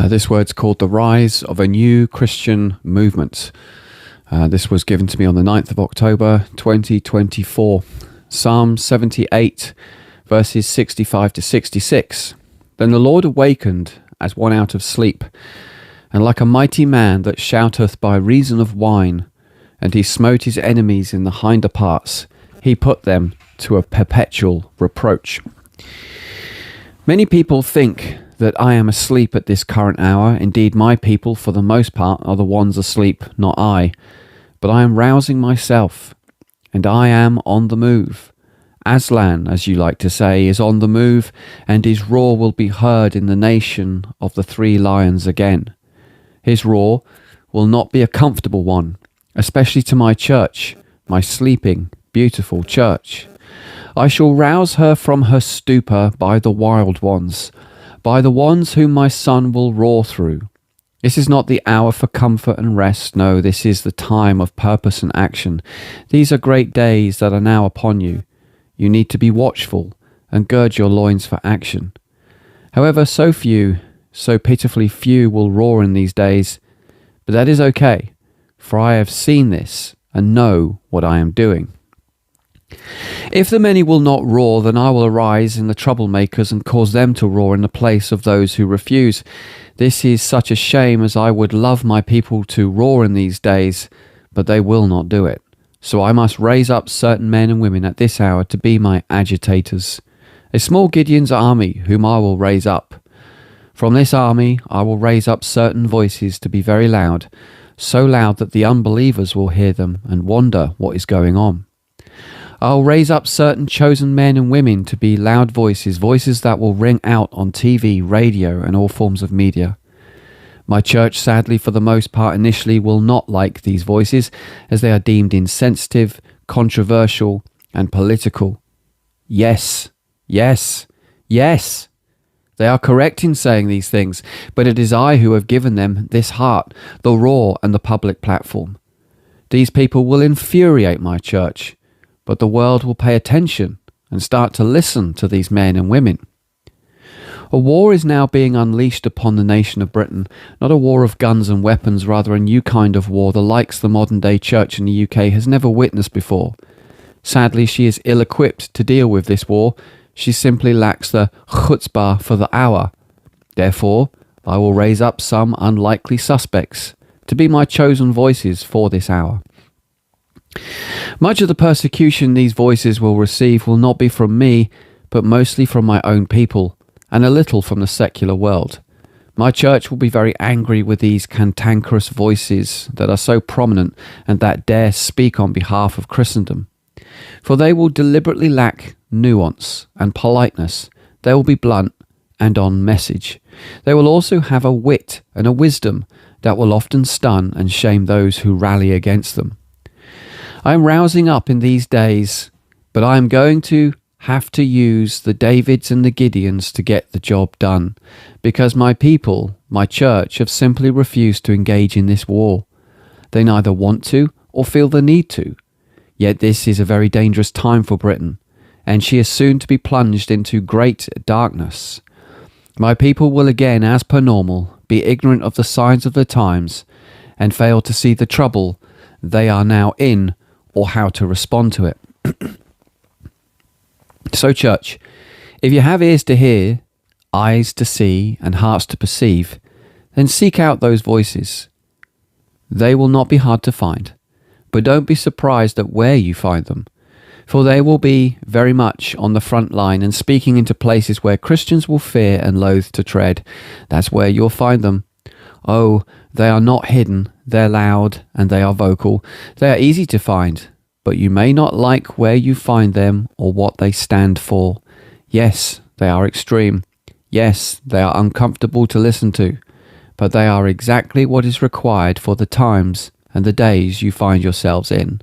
This word's called The Rise of a New Christian Movement. This was given to me on the 9th of October 2024. Psalm 78, verses 65 to 66. Then the Lord awakened as one out of sleep, and like a mighty man that shouteth by reason of wine, and he smote his enemies in the hinder parts, he put them to a perpetual reproach. Many people think that I am asleep at this current hour. Indeed, my people, for the most part, are the ones asleep, not I. But I am rousing myself, and I am on the move. Aslan, as you like to say, is on the move, and his roar will be heard in the nation of the three lions again. His roar will not be a comfortable one, especially to my church, my sleeping, beautiful church. I shall rouse her from her stupor by the wild ones, by the ones whom my son will roar through. This is not the hour for comfort and rest. No, this is the time of purpose and action. These are great days that are now upon you. You need to be watchful and gird your loins for action. However, so pitifully few will roar in these days, but that is okay, for I have seen this and know what I am doing. If the many will not roar, then I will arise in the troublemakers and cause them to roar in the place of those who refuse. This is such a shame, as I would love my people to roar in these days, but they will not do it. So I must raise up certain men and women at this hour to be my agitators, a small Gideon's army whom I will raise up. From this army I will raise up certain voices to be very loud, so loud that the unbelievers will hear them and wonder what is going on. I'll raise up certain chosen men and women to be loud voices, voices that will ring out on TV, radio, and all forms of media. My church, sadly, for the most part initially, will not like these voices, as they are deemed insensitive, controversial, and political. Yes, yes, yes. They are correct in saying these things, but it is I who have given them this heart, the roar, and the public platform. These people will infuriate my church, but the world will pay attention and start to listen to these men and women. A war is now being unleashed upon the nation of Britain, not a war of guns and weapons, rather a new kind of war, the likes the modern-day church in the UK has never witnessed before. Sadly, she is ill-equipped to deal with this war. She simply lacks the chutzpah for the hour. Therefore, I will raise up some unlikely suspects to be my chosen voices for this hour. Much of the persecution these voices will receive will not be from me, but mostly from my own people, and a little from the secular world. My church will be very angry with these cantankerous voices that are so prominent and that dare speak on behalf of Christendom. For they will deliberately lack nuance and politeness. They will be blunt and on message. They will also have a wit and a wisdom that will often stun and shame those who rally against them. I am rousing up in these days, but I am going to have to use the Davids and the Gideons to get the job done, because my people, my church, have simply refused to engage in this war. They neither want to or feel the need to. Yet this is a very dangerous time for Britain, and she is soon to be plunged into great darkness. My people will again, as per normal, be ignorant of the signs of the times and fail to see the trouble they are now in or how to respond to it. So, church, if you have ears to hear, eyes to see, and hearts to perceive, then seek out those voices. They will not be hard to find, but don't be surprised at where you find them, for they will be very much on the front line and speaking into places where Christians will fear and loathe to tread. That's where you'll find them. Oh, they are not hidden, they're loud, and they are vocal. They are easy to find, but you may not like where you find them or what they stand for. Yes, they are extreme. Yes, they are uncomfortable to listen to, but they are exactly what is required for the times and the days you find yourselves in.